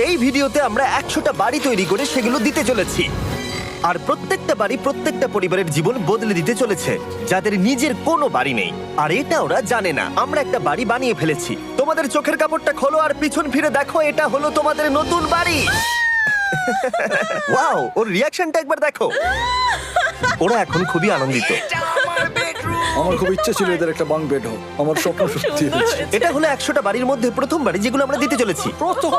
এই ভিডিওতে আমরা 100টা বাড়ি তৈরি করে সেগুলো দিতে চলেছি। আর প্রত্যেকটা বাড়ি প্রত্যেকটা পরিবারের জীবন বদলে দিতে চলেছে, যাদের নিজের কোনো বাড়ি নেই। আর এটা ওরা জানে না। আমরা একটা বাড়ি বানিয়ে ফেলেছি। তোমাদের চোখের কাপড়টা খোলো আর পিছন ফিরে দেখো, এটা হলো তোমাদের নতুন বাড়ি। ওয়াও, ওর রিয়াকশনটা একবার দেখো। ওরা এখন খুবই আনন্দিত। আমার খুব ইচ্ছে ছিল এদের একটা বাঙ্ক বেড হোক, আমার স্বপ্ন সত্যি হয়েছে। এটা হলো 100টা বাড়ির মধ্যে প্রথম বাড়ি যেগুলো আমরা দিতে চলেছি। প্রথম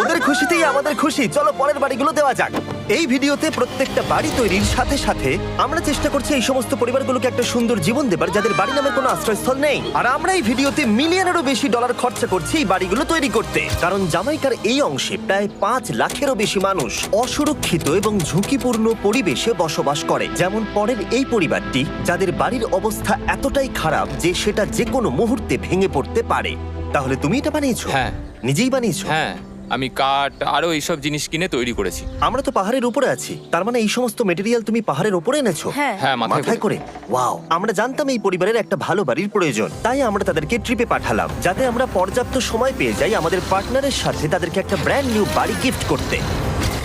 ওদের খুশিতেই আমাদের খুশি। চলো পরের বাড়িগুলো দেওয়া যাক। এই ভিডিওতে প্রত্যেকটা বাড়ি তৈরির সাথে সাথে আমরা চেষ্টা করছি এই সমস্ত পরিবারগুলোকে একটা সুন্দর জীবন দেবার, যাদের বাড়ি নামের কোনো আশ্রয়স্থল নেই। আর আমরা এই ভিডিওতে মিলিয়নেরও বেশি ডলার খরচা করছি এই বাড়িগুলো তৈরি করতে, কারণ জামাইকার এই অংশে প্রায় 5 লাখেরও বেশি মানুষ অসুরক্ষিত এবং ঝুঁকিপূর্ণ পরিবেশে বসবাস করে। যেমন পরের এই পরিবারটি, যাদের বাড়ির অবস্থা এতটাই খারাপ যে সেটা যে কোনো মুহূর্তে ভেঙে পড়তে পারে। তাহলে তুমি এটা বানিয়েছো? হ্যাঁ। নিজেই বানিয়েছো? হ্যাঁ, আমি কাঠ আরো এইসব জিনিস কিনে তৈরি করেছি। আমরা তো পাহাড়ের উপরে আছি, তার মানে এই সমস্ত মেটেরিয়াল তুমি পাহাড়ের উপরে এনেছো? হ্যাঁ। হ্যাঁ, মাথায় করে। ওয়াও, আমরা জানতাম এই পরিবারের একটা ভালো বাড়ির প্রয়োজন, তাই আমরা তাদেরকে ট্রিপে পাঠালাম, যাতে আমরা পর্যাপ্ত সময় পেয়ে যাই আমাদের পার্টনারের সাথে তাদেরকে একটা ব্র্যান্ড নিউ বাড়ি গিফট করতে।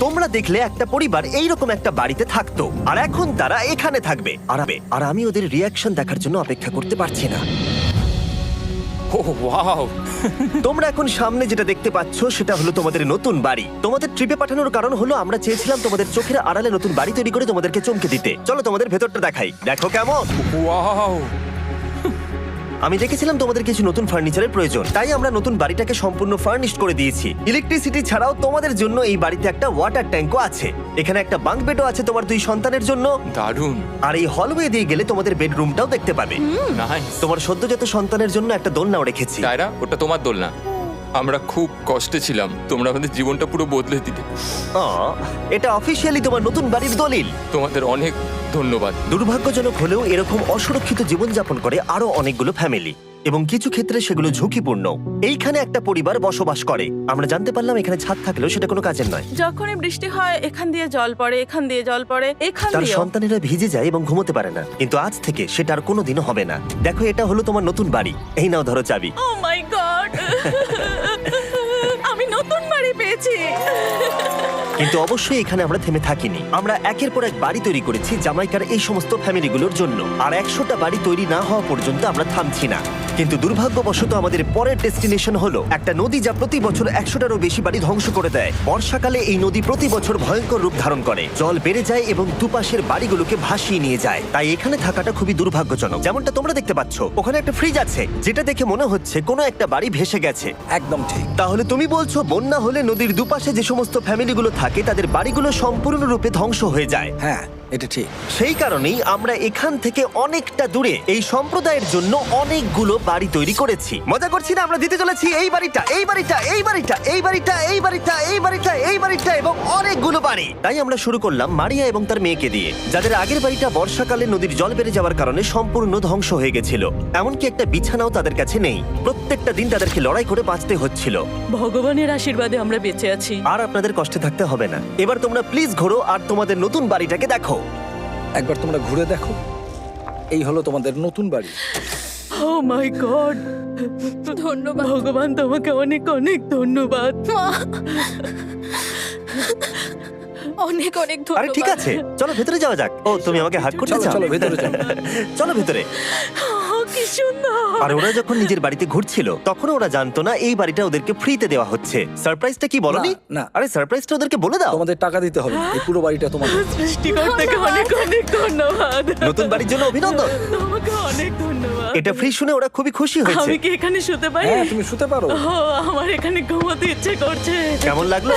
তোমরা দেখলে একটা পরিবার এইরকম একটা বাড়িতে থাকতো, আর এখন তারা এখানে থাকবে। আর আমি ওদের রিয়াকশন দেখার জন্য অপেক্ষা করতে পারছি না। ও ওয়াও, তোমরা এখন সামনে যেটা দেখতে পাচ্ছ সেটা হলো তোমাদের নতুন বাড়ি। তোমাদের ট্রিপে পাঠানোর কারণ হলো আমরা চেয়েছিলাম তোমাদের চোখের আড়ালে নতুন বাড়ি তৈরি করে তোমাদেরকে চমকে দিতে। চলো তোমাদের ভেতরটা দেখাই, দেখো কেমন। ওয়াও। আমি দেখেছিলাম তোমাদের কিছু নতুন ফার্নিচারের প্রয়োজন, তাই আমরা নতুন বাড়িটাকে সম্পূর্ণ ফার্নিশড করে দিয়েছি। ইলেকট্রিসিটি ছাড়াও তোমাদের জন্য এই বাড়িতে একটা ওয়াটার ট্যাঙ্কও আছে। এখানে একটা বাঙ্ক বেডও আছে তোমার 2 সন্তানের জন্য। দারুণ। আর এই হলওয়ে দিয়ে গেলে তোমাদের বেডরুমটাও দেখতে পাবে। নাইস। তোমার সদ্যজাত সন্তানের জন্য একটা দোলনাও রেখেছি। টায়রা, ওটা তোমার দোলনা। আমরা খুব কষ্টে ছিলাম, তোমরা আমাদের জীবনটা পুরো বদলে দিতে। এটা অফিসিয়ালি তোমার নতুন বাড়ির দলিল। তোমাদের অনেক ধন্যবাদ। দুর্ভাগ্যজনক হলেও এরকম অসুরক্ষিত জীবনযাপন করে আরো অনেকগুলো ফ্যামিলি, এবং কিছু ক্ষেত্রে সেগুলো ঝুঁকিপূর্ণ। এইখানে একটা পরিবার বসবাস করে। আমরা জানতে পারলাম এখানে ছাদ থাকলেও সেটা কোনো কাজের নয়। যখনই বৃষ্টি হয় এখান দিয়ে জল পড়ে, এখান দিয়ে জল পড়ে, এখান তার দিয়ে। সন্তানেরা ভিজে যায় এবং ঘুমোতে পারে না, কিন্তু আজ থেকে সেটা আর কোনোদিনও হবে না। দেখো, এটা হলো তোমার নতুন বাড়ি। এই নাও, ধরো চাবি। ও মাই গড, আমি নতুন বাড়ি পেয়েছি। কিন্তু অবশ্যই এখানে আমরা থেমে থাকিনি। আমরা একের পর এক বাড়ি তৈরি করেছি জামাইকার এই সমস্ত ফ্যামিলিগুলোর জন্য, আর 100টা বাড়ি তৈরি না হওয়া পর্যন্ত আমরা থামছি না। কিন্তু দুর্ভাগ্যবশত আমাদের পরের ডেস্টিনেশন হলো একটা নদী, যা প্রতি বছর 100টারও বেশি বাড়ি ধ্বংস করে দেয়। বর্ষাকালে এই নদী প্রতি বছর ভয়ঙ্কর রূপ ধারণ করে, জল বেড়ে যায় এবং দুপাশের বাড়িগুলোকে ভাসিয়ে নিয়ে যায়। তাই এখানে থাকাটা খুবই দুর্ভাগ্যজনক। যেমনটা তোমরা দেখতে পাচ্ছ, ওখানে একটা ফ্রিজ আছে, যেটা দেখে মনে হচ্ছে কোনো একটা বাড়ি ভেসে গেছে। একদম ঠিক। তাহলে তুমি বলছো বন্যা হলে নদীর দুপাশে যে সমস্ত ফ্যামিলিগুলো থাকে তাদের বাড়িগুলো সম্পূর্ণরূপে ধ্বংস হয়ে যায়। হ্যাঁ, এটা ঠিক। সেই কারণেই আমরা এখান থেকে অনেকটা দূরে এই সম্প্রদায়ের জন্য অনেকগুলো বাড়ি তৈরি করেছি। মজা করছি না? আমরা দিতে চলেছি এই বাড়িটা, এই বাড়িটা, এই বাড়িটা, এই বাড়িটা, এই বাড়িটা, এই বাড়িটা, এই বাড়িটা এবং অনেকগুলো বাড়ি। তাই আমরা শুরু করলাম মারিয়া এবং তার মেয়েকে দিয়ে, যাদের আগের বাড়িটা বর্ষাকালে নদীর জল বেড়ে যাওয়ার কারণে সম্পূর্ণ ধ্বংস হয়ে গেছিল। এমনকি একটা বিছানাও তাদের কাছে নেই। প্রত্যেকটা দিন তাদেরকে লড়াই করে বাঁচতে হচ্ছিল। ভগবানের আশীর্বাদে আমরা বেঁচে আছি। আর আপনাদের কষ্টে থাকতে হবে না। এবার তোমরা প্লিজ ঘোরো আর তোমাদের নতুন বাড়িটাকে দেখো। একবার তোমরা ঘুরে দেখো, এই হলো তোমাদের নতুন বাড়ি। ও মাই গড, ধন্যবাদ ভগবান, তোমাকে অনেক অনেক ধন্যবাদ। অনেক অনেক আরে ধন্যবাদ। ঠিক আছে, চলো ভেতরে যাওয়া যাক। ও, তুমি আমাকে হাত করতে চলো চাও? চলো ভেতরে চলো। চলো ভেতরে। ও, কি সুন্দর। আর ওরা যখন নিজের বাড়িতে ঘুরছিল তখন ওরা জানতো না এই বাড়িটা ওদেরকে ফ্রিতে দেওয়া হচ্ছে। সারপ্রাইজটা কি বলনি? না, না। আরে সারপ্রাইজটা ওদেরকে বলে দাও। তোমাদের টাকা দিতে হবে না, এই পুরো বাড়িটা তোমাদের। সৃষ্টিকর্তাকে অনেক অনেক ধন্যবাদ। নতুন বাড়ির জন্য অভিনন্দন। তোমাকে অনেক ধন্যবাদ। এটা ফ্রি শুনে ওরা খুবই খুশি হয়েছে। আমি কি এখানে শুতে পারি? হ্যাঁ, তুমি শুতে পারো। ও, আমার এখানে ঘুমোতে ইচ্ছে করছে। কেমন লাগলো?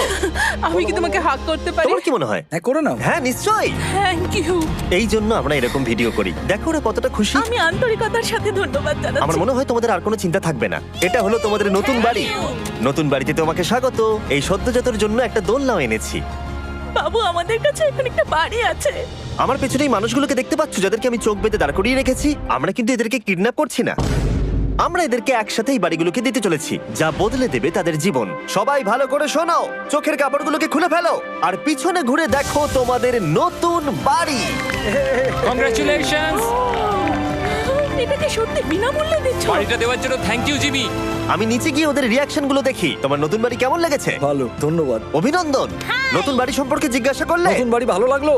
আমি কি তোমাকে হাগ করতে পারি? তোমার কি মনে হয়? হ্যাঁ, করে নাও। হ্যাঁ, নিশ্চয়ই। Thank you. এই জন্য আমরা এরকম ভিডিও করি। দেখো ওরা কতটা খুশি। আমি আন্তরিকতার সাথে ধন্যবাদ জানাচ্ছি। আমার মনে হয় তোমাদের আর কোনো চিন্তা থাকবে না। এটা হলো তোমাদের নতুন বাড়ি। নতুন বাড়িতে তোমাকে স্বাগত। এই সদ্যজাতর জন্য একটা দোলনাও এনেছি। বাবু, আমাদের কাছে এখন একটা বাড়ি আছে। আমার পেছনে এই মানুষগুলোকে দেখতে পাচ্ছ, যাদেরকে আমি চোখ বেঁধে দাঁড় করিয়ে রেখেছি? আমরা কিন্তু এদেরকে কিডন্যাপ করছি না। আমরা এদেরকে একসাথে এই বাড়িগুলোকে দিতে চলেছি, যা বদলে দেবে তাদের জীবন। সবাই ভালো করে শোনো, চোখের কাপড়গুলোকে খুলে ফেলো আর পিছনে ঘুরে দেখো তোমাদের নতুন বাড়ি। কংগ্রাচুলেশনস। এটাকে সত্যি বিনামূল্যে দিচ্ছ? বাড়িটা দেওয়ার জন্য থ্যাংক ইউ জিমি। আমি নিচে গিয়ে ওদের রিয়াকশন গুলো দেখি। তোমার নতুন বাড়ি কেমন লেগেছে? ভালো, ধন্যবাদ। অভিনন্দন। নতুন বাড়ি সম্পর্কে জিজ্ঞাসা করলে? নতুন বাড়ি ভালো লাগলো?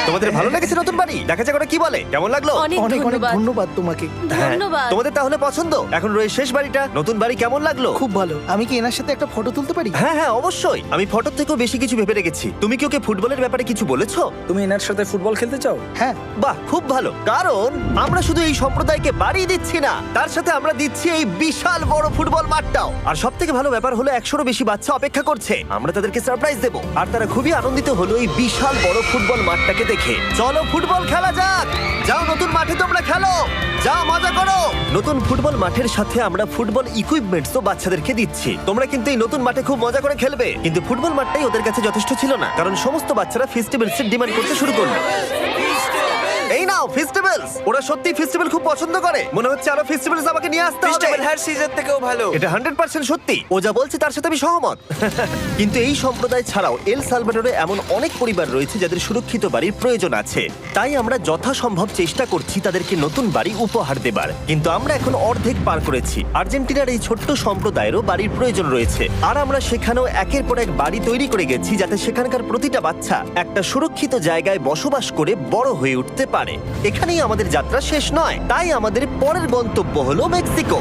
তোমাদের ভালো লেগেছে নতুন বাড়ি? দেখা যাক ওরা কি বলে। কেমন লাগলো? অনেক অনেক অনেক ধন্যবাদ। ধন্যবাদ তোমাকে। হ্যাঁ, ধন্যবাদ। তোমাদের তাহলে পছন্দ। এখন রয়েছে শেষ বাড়িটা। নতুন বাড়ি কেমন লাগলো? খুব ভালো। আমি কি এনার সাথে একটা ফটো তুলতে পারি? হ্যাঁ হ্যাঁ অবশ্যই। আমি ফটোর থেকেও বেশি কিছু ভেবে রেখেছি। তুমি কি ওকে ফুটবলের ব্যাপারে কিছু বলেছো? তুমি এনার সাথে ফুটবল খেলতে চাও? হ্যাঁ। বাহ, খুব ভালো। কারণ আমরা শুধু এই সম্প্রদায়কে বাড়ি দিচ্ছি না, তার সাথে আমরা দিচ্ছি এই বিশাল বড় ফুটবল মাঠটাও। আর সব থেকে ভালো ব্যাপার হলো 100-রও বেশি বাচ্চা অপেক্ষা করছে। আমরা তাদেরকে সারপ্রাইজ দেবো, আর তারা খুবই আনন্দিত হলো এই বিশাল বড় ফুটবল মাঠটাকে দেখে। চলো ফুটবল খেলা যাক। যাও নতুন মাঠে তোমরা খেলো, যাও মজা করো। নতুন ফুটবল মাঠের সাথে আমরা ফুটবল ইকুইপমেন্টসও বাচ্চাদেরকে দিচ্ছি। তোমরা কিন্তু এই নতুন মাঠে খুব মজা করে খেলবে। কিন্তু ফুটবল মাঠটাই ওদের কাছে যথেষ্ট ছিল না, কারণ সমস্ত বাচ্চারা ফেস্টিভ্যালস এর ডিমান্ড করতে শুরু করলো। এই নাও ফেস্টিভ্যালস। ওরা সত্যি ফেস্টিভ্যাল খুব পছন্দ করে। মনে হচ্ছে আরো ফেস্টিভ্যালস আমাকে নিয়ে আসতে হবে। হ্যার সিজন থেকেও ভালো। এটা 100% সত্যি। ও যা বলছে তার সাথে আমি সহমত। কিন্তু এই সম্প্রদায় ছাড়াও এল সালভাডোরে এমন অনেক পরিবার রয়েছে যাদের সুরক্ষিত বাড়ির প্রয়োজন আছে। তাই আমরা যথাসম্ভব চেষ্টা করছি তাদেরকে নতুন বাড়ি উপহার দেবার। কিন্তু আমরা এখন অর্ধেক পার করেছি। আর্জেন্টিনার এই ছোট্ট সম্প্রদায়েরও বাড়ির প্রয়োজন রয়েছে, আর আমরা সেখানেও একের পর এক বাড়ি তৈরি করে গেছি যাতে সেখানকার প্রতিটা বাচ্চা একটা সুরক্ষিত জায়গায় বসবাস করে বড় হয়ে উঠতে পারে। এখানেই আমাদের যাত্রা শেষ নয়, তাই আমাদের পরের গন্তব্য হলো মেক্সিকো।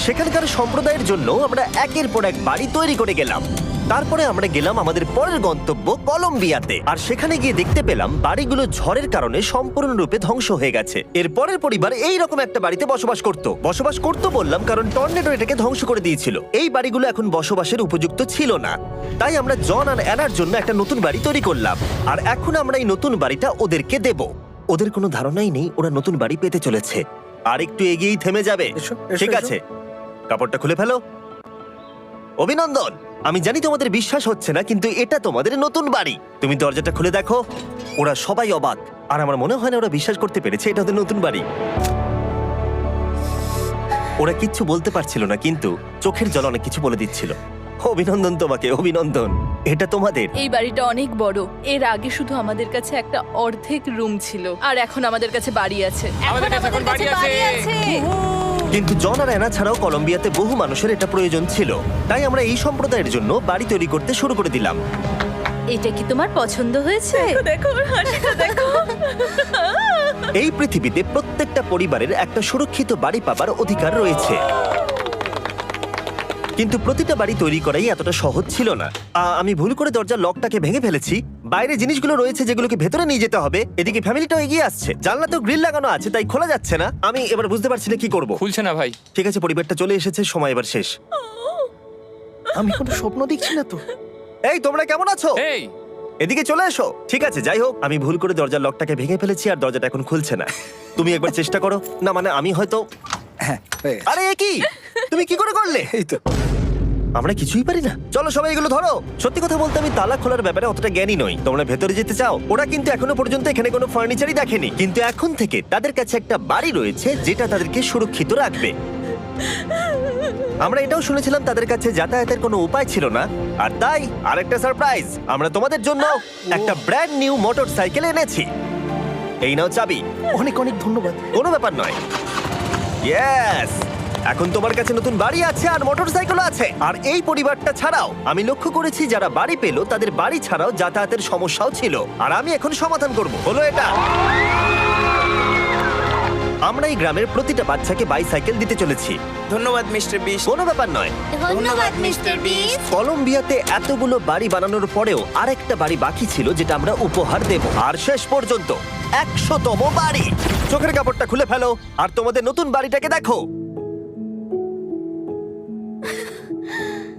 সেখানকার সম্প্রদায়ের জন্য আমরা একের পর এক বাড়ি তৈরি করে গেলাম। তারপরে আমরা গেলাম আমাদের পরের গন্তব্য কলম্বিয়াতে, আর সেখানে গিয়ে দেখতে পেলাম বাড়িগুলো ঝড়ের কারণে সম্পূর্ণরূপে ধ্বংস হয়ে গেছে। এর পরের পরিবার এই রকম একটা বাড়িতে বসবাস করতো বললাম কারণ টর্নেডো এটাকে ধ্বংস করে দিয়েছিল। এই বাড়িগুলো এখন বসবাসের উপযুক্ত ছিল না, তাই আমরা জন আর অ্যানার জন্য একটা নতুন বাড়ি তৈরি করলাম। আর এখন আমরা এই নতুন বাড়িটা ওদেরকে দেব। ওদের কোনো ধারণাই নেই ওরা নতুন বাড়ি পেতে চলেছে। আর একটু এগিয়েই থেমে যাবে। এসো, এসো, ঠিক এসো। আছে, কাপড়টা খুলে ফেলো। অভিনন্দন। আমি জানি তোমাদের বিশ্বাস হচ্ছে না, কিন্তু এটা তোমাদের নতুন বাড়ি। তুমি দরজাটা খুলে দেখো। ওরা সবাই অবাক, আর আমার মনে হয় না ওরা বিশ্বাস করতে পেরেছে এটা ওদের নতুন বাড়ি। ওরা কিচ্ছু বলতে পারছিল না, কিন্তু চোখের জল অনেক কিছু বলে দিচ্ছিল। অভিনন্দন তোমাকে, অভিনন্দন। এটা তোমাদের। এই বাড়িটা অনেক বড়। এর আগে শুধু আমাদের কাছে একটা অর্ধেক রুম ছিল, আর এখন আমাদের কাছে বাড়ি আছে। আমাদের কাছে এখন বাড়ি আছে। কিন্তু জন আর অ্যানা ছাড়াও কলম্বিয়াতে বহু মানুষের এটা প্রয়োজন ছিল, তাই আমরা এই সম্প্রদায়ের জন্য বাড়ি তৈরি করতে শুরু করে দিলাম। এটা কি তোমার পছন্দ হয়েছে? দেখো ওর হাসিটা দেখো। এই পৃথিবীতে প্রত্যেকটা পরিবারের একটা সুরক্ষিত বাড়ি পাবার অধিকার রয়েছে, কিন্তু প্রতিটা বাড়ি তৈরি করাই এতটা সহজ ছিল না। আমি ভুল করে দরজার লকটাকে ভেঙে ফেলেছি। বাইরে জিনিসগুলো রয়েছে যেগুলোকে ভেতরে নিয়ে যেতে হবে। এদিকে ফ্যামিলিটাও এগিয়ে আসছে। জানলাতেও গ্রিল লাগানো আছে, তাই খোলা যাচ্ছে না। আমি এবার বুঝতে পারছি না কি করব। খুলছে না ভাই। ঠিক আছে, পরিবারটা চলে এসেছে, সময় এবার শেষ। আমি কোনো স্বপ্ন দেখছি না তো। এই তোমরা কেমন আছো? এই এদিকে চলে এসো। ঠিক আছে, যাই হোক, আমি ভুল করে দরজার লকটাকে ভেঙে ফেলেছি আর দরজাটা এখন খুলছে না। তুমি একবার চেষ্টা করো না, মানে আমি হয়তো। হ্যাঁ, হয়ে গেছে। আরে এ কি, তুমি কি করে করলে? এই তো। আমরা কিছুই পারি না। চলো সবাই এগুলো ধরো। সত্যি কথা বলতে আমি তালা খোলার ব্যাপারে অতটা জ্ঞানী নই। তোমরা ভেতরে যেতে চাও? ওরা কিন্তু এখনো পর্যন্ত এখানে কোনো ফার্নিচারই দেখেনি, কিন্তু এখন থেকে তাদের কাছে একটা বাড়ি রয়েছে যেটা তাদেরকে সুরক্ষিত রাখবে। আমরা এটাও শুনেছিলাম তাদের কাছে যাতায়াতের কোনো উপায় ছিল না, আর তাই আরেকটা সারপ্রাইজ, আমরা তোমাদের জন্য একটা ব্র্যান্ড নিউ মোটরসাইকেল এনেছি। এই নাও চাবি। অনেক অনেক ধন্যবাদ। কোনো ব্যাপার নয়। ইয়েস, এখন তোমার কাছে নতুন বাড়ি আছে আর মোটরসাইকেল আছে। আর এই পরিবারটা ছাড়াও আমি লক্ষ্য করেছি যারা বাড়ি পেল তাদের বাড়ি ছাড়াও যাতায়াতের সমস্যাও ছিল, আর আমি এখন সমাধান করব। হলো এটা। আমরা এই গ্রামের প্রতিটা বাচ্চাকে বাইসাইকেল দিতে চলেছি। ধন্যবাদ মিস্টার বিশ। কোনো ব্যাপার নয়। ধন্যবাদ মিস্টার বিস্ট। কলম্বিয়াতে এতগুলো বাড়ি বানানোর পরেও আরেকটা বাড়ি বাকি ছিল যেটা আমরা উপহার দেব। আর শেষ পর্যন্ত 100তম বাড়ি। চোখের কাপড়টা খুলে ফেলো আর তোমাদের নতুন বাড়িটাকে দেখো।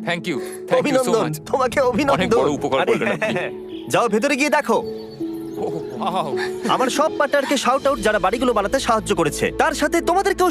থ্যাংক ইউ সো অভিনন্দন, মাচ। তোমাকে অনেক অভিনন্দন। বড় উপকার আরে, করলেন আপনি। যাও ভেতরে গিয়ে দেখো। ওয়াও। আমার সব পার্টনারকে শাউট আউট যারা বাড়িগুলো বানাতে সাহায্য করেছে। তার সাথে তোমাদেরকেও